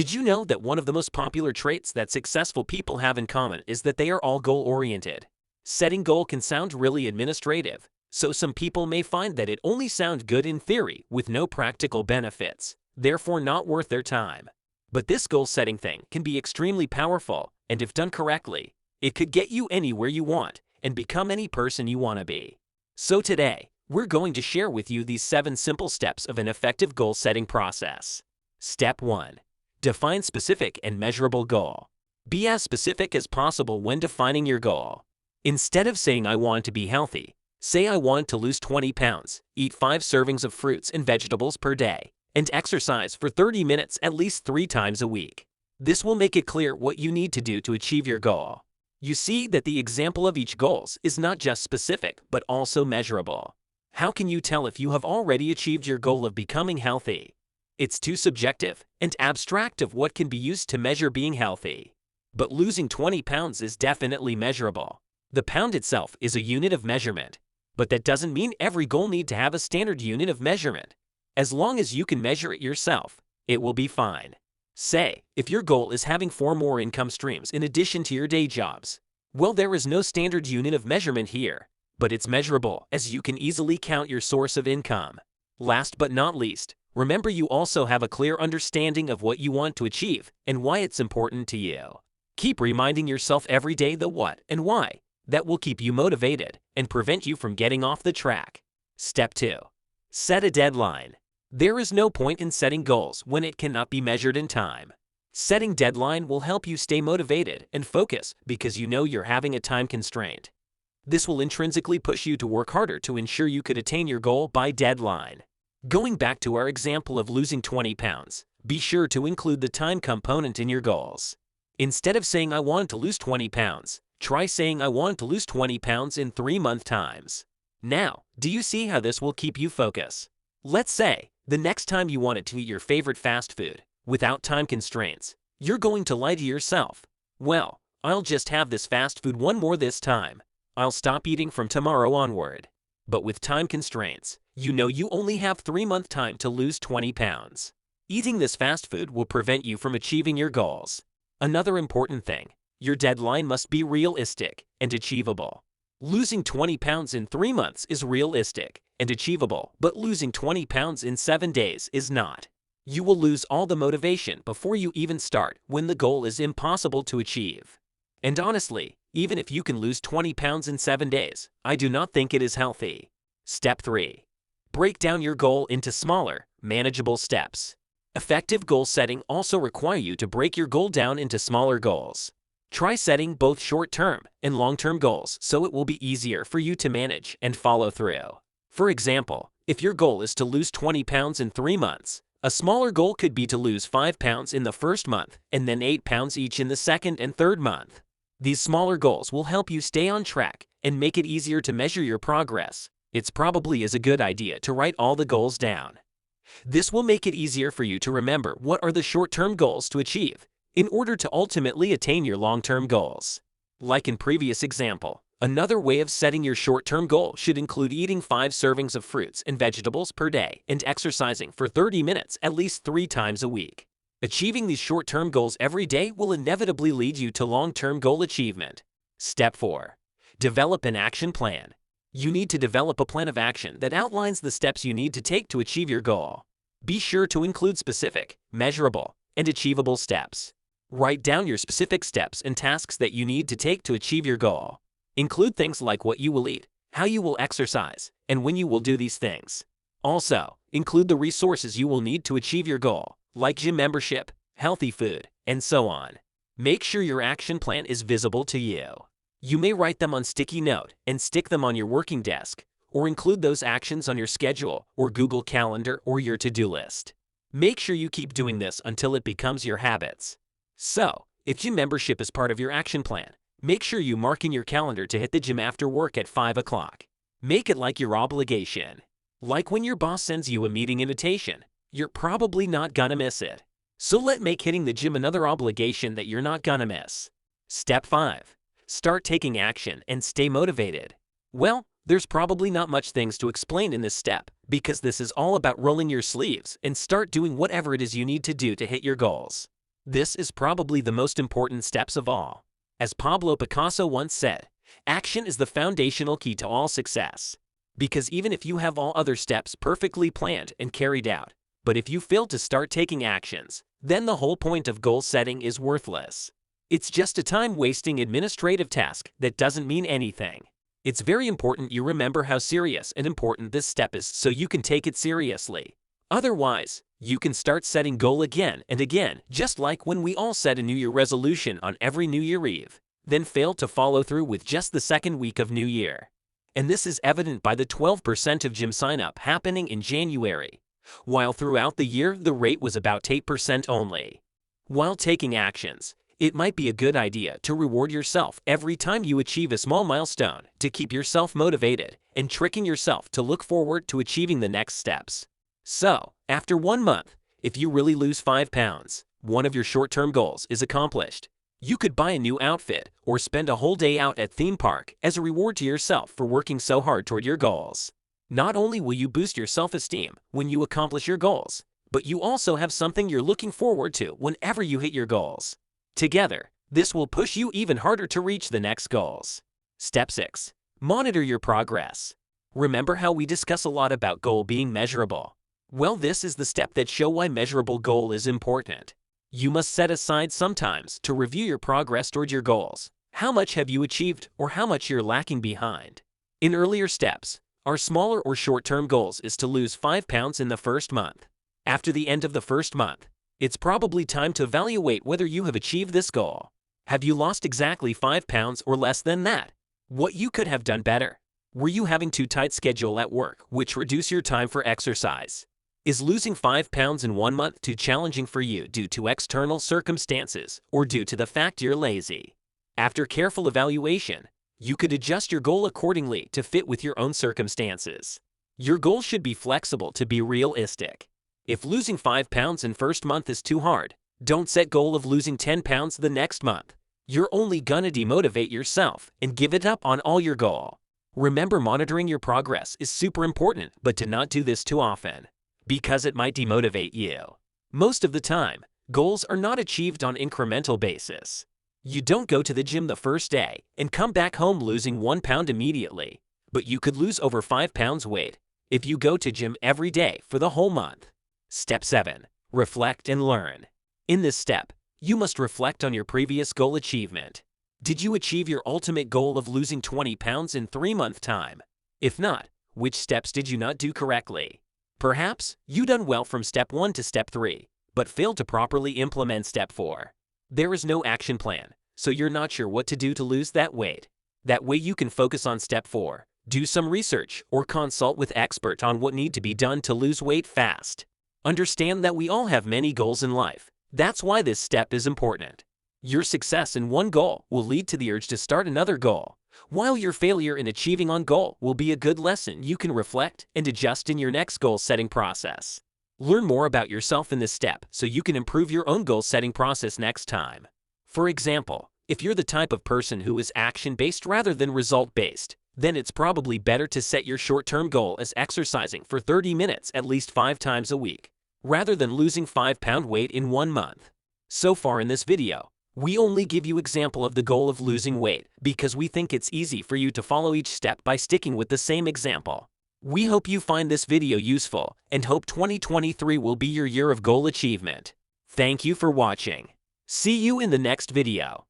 Did you know that one of the most popular traits that successful people have in common is that they are all goal-oriented? Setting goal can sound really administrative, so some people may find that it only sounds good in theory with no practical benefits, therefore not worth their time. But this goal-setting thing can be extremely powerful, and if done correctly, it could get you anywhere you want and become any person you want to be. So today, we're going to share with you these 7 simple steps of an effective goal-setting process. Step 1. Define specific and measurable goal. Be as specific as possible when defining your goal. Instead of saying I want to be healthy, say I want to lose 20 pounds, eat 5 servings of fruits and vegetables per day, and exercise for 30 minutes at least 3 times a week. This will make it clear what you need to do to achieve your goal. You see that the example of each goal is not just specific but also measurable. How can you tell if you have already achieved your goal of becoming healthy? It's too subjective and abstract of what can be used to measure being healthy. But losing 20 pounds is definitely measurable. The pound itself is a unit of measurement, but that doesn't mean every goal needs to have a standard unit of measurement. As long as you can measure it yourself, it will be fine. Say, if your goal is having 4 more income streams in addition to your day jobs, well, there is no standard unit of measurement here, but it's measurable as you can easily count your source of income. Last but not least, remember you also have a clear understanding of what you want to achieve and why it's important to you. Keep reminding yourself every day the what and why. That will keep you motivated and prevent you from getting off the track. Step 2. Set a deadline. There is no point in setting goals when it cannot be measured in time. Setting deadline will help you stay motivated and focus because you know you're having a time constraint. This will intrinsically push you to work harder to ensure you could attain your goal by deadline. Going back to our example of losing 20 pounds, be sure to include the time component in your goals. Instead of saying I want to lose 20 pounds, try saying I want to lose 20 pounds in 3-month times. Now, do you see how this will keep you focused? Let's say, the next time you wanted to eat your favorite fast food, without time constraints, you're going to lie to yourself. Well, I'll just have this fast food one more this time. I'll stop eating from tomorrow onward. But with time constraints, you know you only have 3-month time to lose 20 pounds. Eating this fast food will prevent you from achieving your goals. Another important thing, your deadline must be realistic and achievable. Losing 20 pounds in 3 months is realistic and achievable, but losing 20 pounds in 7 days is not. You will lose all the motivation before you even start when the goal is impossible to achieve. And honestly, even if you can lose 20 pounds in 7 days, I do not think it is healthy. Step 3. Break down your goal into smaller, manageable steps. Effective goal setting also requires you to break your goal down into smaller goals. Try setting both short-term and long-term goals so it will be easier for you to manage and follow through. For example, if your goal is to lose 20 pounds in 3 months, a smaller goal could be to lose 5 pounds in the first month and then 8 pounds each in the second and third month. These smaller goals will help you stay on track and make it easier to measure your progress. It's probably a good idea to write all the goals down. This will make it easier for you to remember what are the short-term goals to achieve in order to ultimately attain your long-term goals. Like in previous example, another way of setting your short-term goal should include eating 5 servings of fruits and vegetables per day and exercising for 30 minutes at least 3 times a week. Achieving these short-term goals every day will inevitably lead you to long-term goal achievement. Step 4. Develop an action plan. You need to develop a plan of action that outlines the steps you need to take to achieve your goal. Be sure to include specific, measurable, and achievable steps. Write down your specific steps and tasks that you need to take to achieve your goal. Include things like what you will eat, how you will exercise, and when you will do these things. Also, include the resources you will need to achieve your goal, like gym membership, healthy food, and so on. Make sure your action plan is visible to you. You may write them on sticky note and stick them on your working desk, or include those actions on your schedule or Google Calendar or your to-do list. Make sure you keep doing this until it becomes your habits. So, if gym membership is part of your action plan, make sure you mark in your calendar to hit the gym after work at 5 o'clock. Make it like your obligation. Like when your boss sends you a meeting invitation, you're probably not gonna miss it. So make hitting the gym another obligation that you're not gonna miss. Step 5. Start taking action and stay motivated. Well, there's probably not much things to explain in this step because this is all about rolling your sleeves and start doing whatever it is you need to do to hit your goals. This is probably the most important steps of all. As Pablo Picasso once said, action is the foundational key to all success. Because even if you have all other steps perfectly planned and carried out, but if you fail to start taking actions, then the whole point of goal setting is worthless. It's just a time-wasting administrative task that doesn't mean anything. It's very important you remember how serious and important this step is so you can take it seriously. Otherwise, you can start setting goal again and again, just like when we all set a New Year resolution on every New Year Eve, then fail to follow through with just the second week of New Year. And this is evident by the 12% of gym sign-up happening in January, while throughout the year the rate was about 8% only. While taking actions, it might be a good idea to reward yourself every time you achieve a small milestone to keep yourself motivated and tricking yourself to look forward to achieving the next steps. So, after 1 month, if you really lose 5 pounds, one of your short-term goals is accomplished. You could buy a new outfit or spend a whole day out at theme park as a reward to yourself for working so hard toward your goals. Not only will you boost your self-esteem when you accomplish your goals, but you also have something you're looking forward to whenever you hit your goals. Together, this will push you even harder to reach the next goals. Step 6. Monitor your progress. Remember how we discuss a lot about goal being measurable? Well, this is the step that shows why measurable goal is important. You must set aside some time to review your progress toward your goals. How much have you achieved or how much you're lacking behind? In earlier steps, our smaller or short-term goals is to lose 5 pounds in the first month. After the end of the first month, it's probably time to evaluate whether you have achieved this goal. Have you lost exactly 5 pounds or less than that? What you could have done better? Were you having too tight schedule at work, which reduce your time for exercise? Is losing 5 pounds in 1 month too challenging for you due to external circumstances or due to the fact you're lazy? After careful evaluation, you could adjust your goal accordingly to fit with your own circumstances. Your goal should be flexible to be realistic. If losing 5 pounds in first month is too hard, don't set goal of losing 10 pounds the next month. You're only gonna demotivate yourself and give it up on all your goal. Remember, monitoring your progress is super important, but do not do this too often, because it might demotivate you. Most of the time, goals are not achieved on incremental basis. You don't go to the gym the first day and come back home losing 1 pound immediately, but you could lose over 5 pounds weight if you go to gym every day for the whole month. Step 7. Reflect and learn. In this step, you must reflect on your previous goal achievement. Did you achieve your ultimate goal of losing 20 pounds in 3-month time? If not, which steps did you not do correctly? Perhaps you done well from step 1 to step 3, but failed to properly implement step 4. There is no action plan, so you're not sure what to do to lose that weight. That way you can focus on step 4, do some research, or consult with expert on what need to be done to lose weight fast. Understand that we all have many goals in life. That's why this step is important. Your success in one goal will lead to the urge to start another goal, while your failure in achieving one goal will be a good lesson you can reflect and adjust in your next goal-setting process. Learn more about yourself in this step so you can improve your own goal-setting process next time. For example, if you're the type of person who is action-based rather than result-based, then it's probably better to set your short-term goal as exercising for 30 minutes at least 5 times a week, rather than losing 5-pound weight in 1 month. So far in this video, we only give you example of the goal of losing weight because we think it's easy for you to follow each step by sticking with the same example. We hope you find this video useful and hope 2023 will be your year of goal achievement. Thank you for watching. See you in the next video.